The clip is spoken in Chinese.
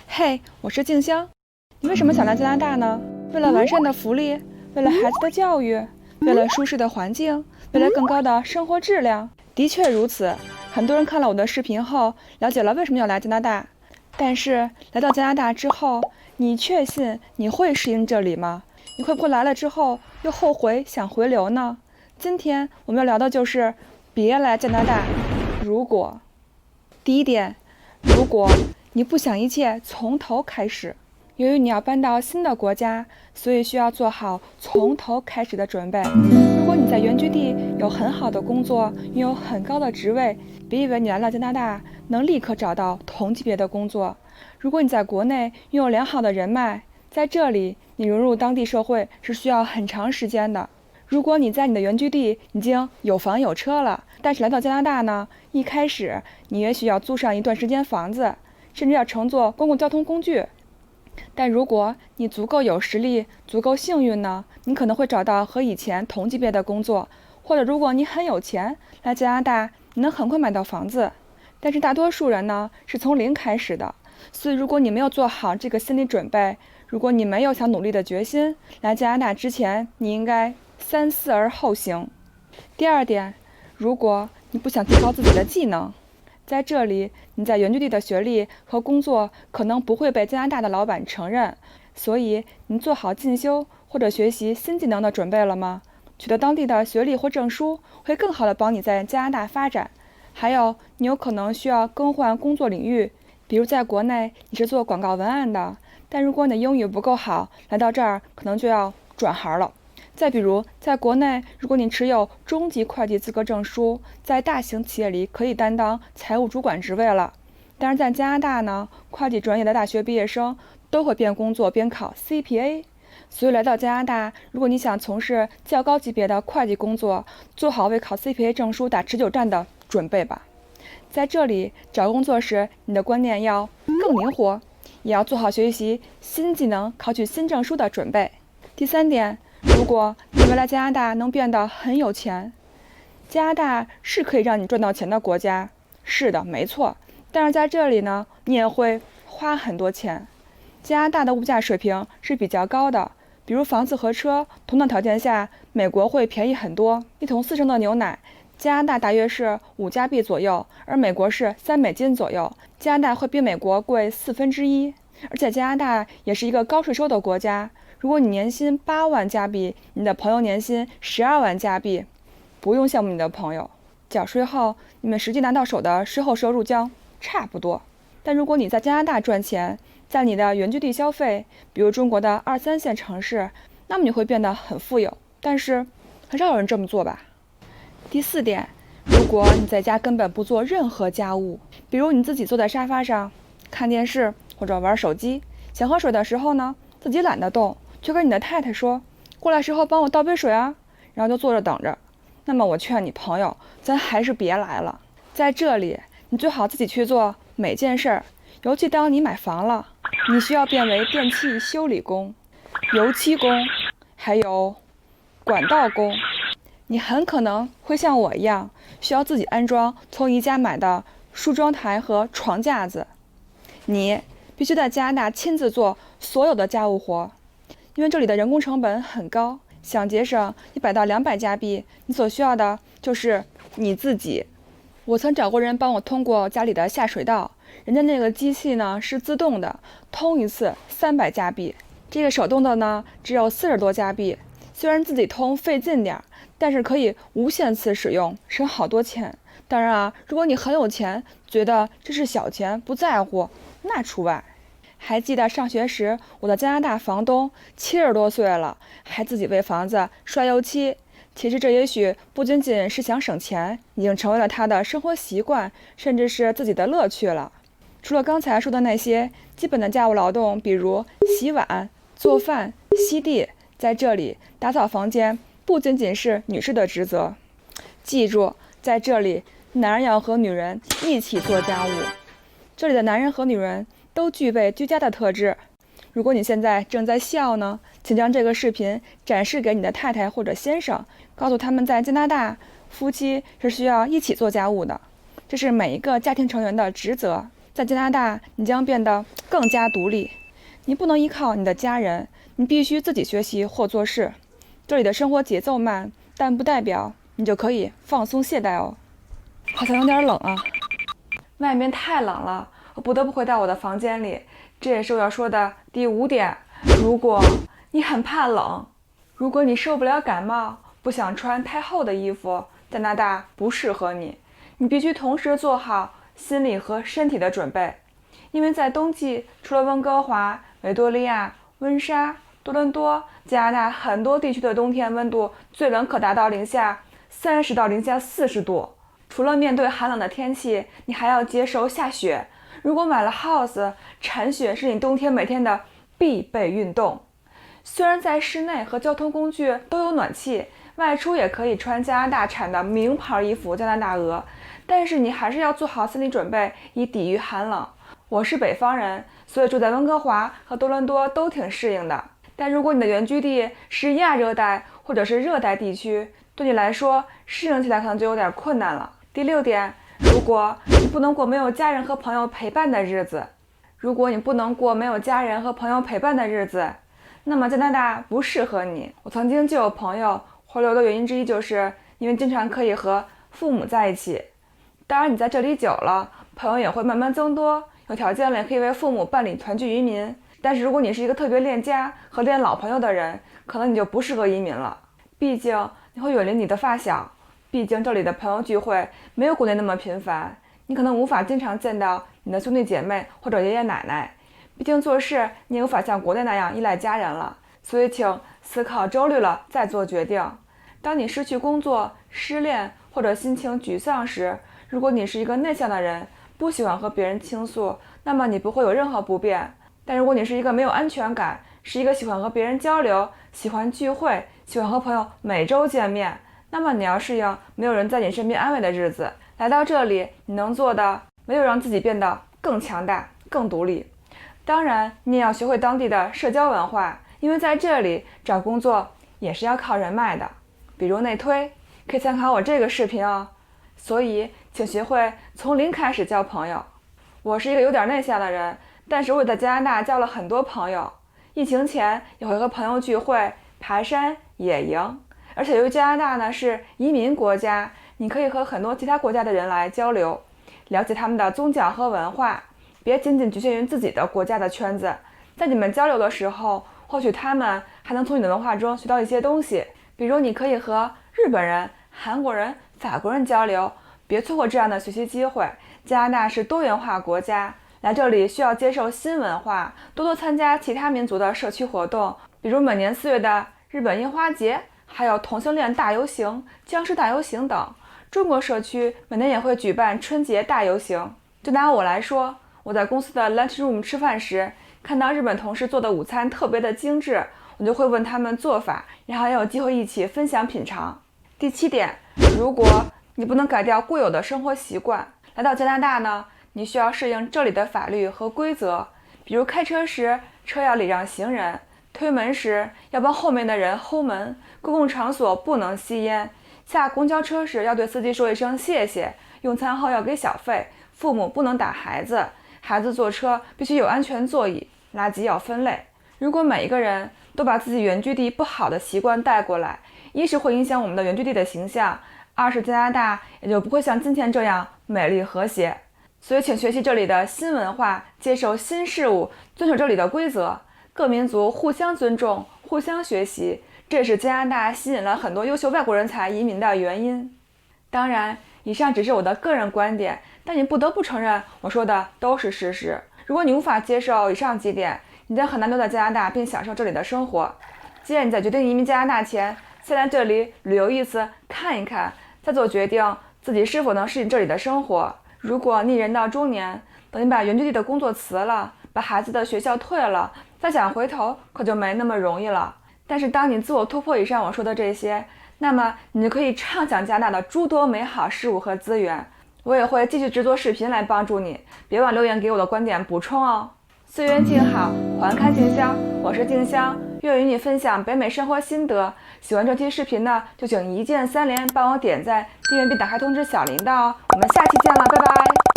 嘿，我是静香。你为什么想来加拿大呢？为了完善的福利，为了孩子的教育，为了舒适的环境，为了更高的生活质量。的确如此，很多人看了我的视频后，了解了为什么要来加拿大。但是来到加拿大之后，你确信你会适应这里吗？你会不会来了之后又后悔想回流呢？今天我们要聊的就是别来加拿大。如果第一点，如果你不想一切从头开始，由于你要搬到新的国家，所以需要做好从头开始的准备。如果你在原居地有很好的工作，拥有很高的职位，别以为你来了加拿大能立刻找到同级别的工作。如果你在国内拥有良好的人脉，在这里你融入当地社会是需要很长时间的。如果你在你的原居地已经有房有车了，但是来到加拿大呢，一开始你也许要租上一段时间房子，甚至要乘坐公共交通工具。但如果你足够有实力，足够幸运呢，你可能会找到和以前同级别的工作，或者如果你很有钱，来加拿大你能很快买到房子。但是大多数人呢是从零开始的，所以如果你没有做好这个心理准备，如果你没有想努力的决心，来加拿大之前你应该三思而后行。第二点，如果你不想提高自己的技能，在这里你在原居地的学历和工作可能不会被加拿大的老板承认，所以你做好进修或者学习新技能的准备了吗？取得当地的学历或证书会更好的帮你在加拿大发展。还有，你有可能需要更换工作领域，比如在国内你是做广告文案的，但如果你的英语不够好，来到这儿可能就要转行了。再比如，在国内，如果你持有中级会计资格证书，在大型企业里可以担当财务主管职位了。但是在加拿大呢，会计专业的大学毕业生都会边工作边考 CPA， 所以来到加拿大，如果你想从事较高级别的会计工作，做好为考 CPA 证书打持久战的准备吧。在这里找工作时，你的观念要更灵活，也要做好学习新技能、考取新证书的准备。第三点，如果你未来加拿大能变得很有钱，加拿大是可以让你赚到钱的国家，是的，没错。但是在这里呢，你也会花很多钱。加拿大的物价水平是比较高的，比如房子和车，同等条件下，美国会便宜很多。一桶4升的牛奶，加拿大大约是5加币左右，而美国是$3左右。加拿大会比美国贵1/4，而且加拿大也是一个高税收的国家。如果你年薪8万加币，你的朋友年薪12万加币，不用羡慕你的朋友，缴税后你们实际拿到手的税后收入将差不多。但如果你在加拿大赚钱，在你的原居地消费，比如中国的2、3线城市，那么你会变得很富有。但是很少有人这么做吧。第四点，如果你在家根本不做任何家务，比如你自己坐在沙发上看电视或者玩手机，想喝水的时候呢，自己懒得动，却跟你的太太说，过来时候帮我倒杯水啊，然后就坐着等着。那么我劝你朋友，咱还是别来了。在这里，你最好自己去做每件事儿，尤其当你买房了，你需要变为电气修理工、油漆工，还有管道工。你很可能会像我一样，需要自己安装从宜家买的梳妆台和床架子。你必须在加拿大亲自做所有的家务活，因为这里的人工成本很高，想节省100到200加币，你所需要的就是你自己。我曾找过人帮我通过家里的下水道，人家那个机器呢是自动的，通一次300加币，这个手动的呢只有40多加币。虽然自己通费劲点，但是可以无限次使用，省好多钱。当然啊，如果你很有钱，觉得这是小钱不在乎，那除外。还记得上学时，我的加拿大房东70多岁了，还自己为房子刷油漆。其实这也许不仅仅是想省钱，已经成为了他的生活习惯，甚至是自己的乐趣了。除了刚才说的那些基本的家务劳动，比如洗碗、做饭、吸地，在这里打扫房间不仅仅是女士的职责。记住，在这里男人要和女人一起做家务。这里的男人和女人都具备居家的特质。如果你现在正在笑呢，请将这个视频展示给你的太太或者先生，告诉他们在加拿大，夫妻是需要一起做家务的，这是每一个家庭成员的职责。在加拿大，你将变得更加独立。你不能依靠你的家人，你必须自己学习或做事。这里的生活节奏慢，但不代表你就可以放松懈怠哦。好像有点冷啊，外面太冷了，我不得不回到我的房间里。这也是我要说的第5点。如果你很怕冷，如果你受不了感冒，不想穿太厚的衣服，加拿大不适合你。你必须同时做好心理和身体的准备，因为在冬季，除了温哥华、维多利亚、温莎、多伦多，加拿大很多地区的冬天温度最冷可达到-30到-40度。除了面对寒冷的天气，你还要接受下雪。如果买了 house， 铲雪是你冬天每天的必备运动。虽然在室内和交通工具都有暖气，外出也可以穿加拿大产的名牌衣服加拿大鹅，但是你还是要做好心理准备，以抵御寒冷。我是北方人，所以住在温哥华和多伦多都挺适应的。但如果你的原居地是亚热带或者是热带地区，对你来说适应起来可能就有点困难了。第6点，如果你不能过没有家人和朋友陪伴的日子，那么加拿大不适合你。我曾经就有朋友回流的原因之一，就是因为经常可以和父母在一起。当然你在这里久了，朋友也会慢慢增多，有条件了也可以为父母办理团聚移民。但是如果你是一个特别恋家和恋老朋友的人，可能你就不适合移民了。毕竟你会远离你的发小，毕竟这里的朋友聚会没有国内那么频繁，你可能无法经常见到你的兄弟姐妹或者爷爷奶奶。毕竟做事你也无法像国内那样依赖家人了，所以请思考周虑了再做决定。当你失去工作、失恋或者心情沮丧时，如果你是一个内向的人，不喜欢和别人倾诉，那么你不会有任何不便。但如果你是一个没有安全感，是一个喜欢和别人交流、喜欢聚会、喜欢和朋友每周见面，那么你要适应没有人在你身边安慰的日子。来到这里，你能做的唯有让自己变得更强大、更独立。当然，你也要学会当地的社交文化，因为在这里找工作也是要靠人脉的，比如内推，可以参考我这个视频哦。所以，请学会从零开始交朋友。我是一个有点内向的人，但是我在加拿大交了很多朋友。疫情前也会和朋友聚会、爬山、野营，而且由于加拿大呢是移民国家，你可以和很多其他国家的人来交流，了解他们的宗教和文化。别仅仅局限于自己的国家的圈子，在你们交流的时候，或许他们还能从你的文化中学到一些东西。比如你可以和日本人、韩国人、法国人交流，别错过这样的学习机会。加拿大是多元化国家，来这里需要接受新文化，多多参加其他民族的社区活动，比如每年4月的日本樱花节，还有同性恋大游行、僵尸大游行等。中国社区每年也会举办春节大游行。就拿我来说，我在公司的 lunch room 吃饭时，看到日本同事做的午餐特别的精致，我就会问他们做法，然后也有机会一起分享品尝。第7点，如果你不能改掉固有的生活习惯，来到加拿大呢，你需要适应这里的法律和规则，比如开车时车要礼让行人，推门时要帮后面的人hold门，公共场所不能吸烟，下公交车时要对司机说一声谢谢，用餐后要给小费，父母不能打孩子，孩子坐车必须有安全座椅，垃圾要分类。如果每一个人都把自己原居地不好的习惯带过来，一是会影响我们的原居地的形象，二是加拿大也就不会像今天这样美丽和谐。所以请学习这里的新文化，接受新事物，遵守这里的规则，各民族互相尊重，互相学习，这也是加拿大吸引了很多优秀外国人才移民的原因。当然，以上只是我的个人观点，但你不得不承认我说的都是事实。如果你无法接受以上几点，你将很难留在加拿大并享受这里的生活。既然你在决定移民加拿大前，先来这里旅游一次，看一看，再做决定自己是否能适应这里的生活。如果你人到中年，等你把原居地的工作辞了，把孩子的学校退了，再想回头可就没那么容易了。但是当你自我突破以上我说的这些，那么你就可以畅享加拿大的诸多美好事物和资源。我也会继续制作视频来帮助你，别忘留言给我的观点补充哦。岁月静好，环看静香，我是静香，愿与你分享北美生活心得。喜欢这期视频呢，就请一键3连，帮我点赞、订阅并打开通知小铃铛哦。我们下期见了，拜拜。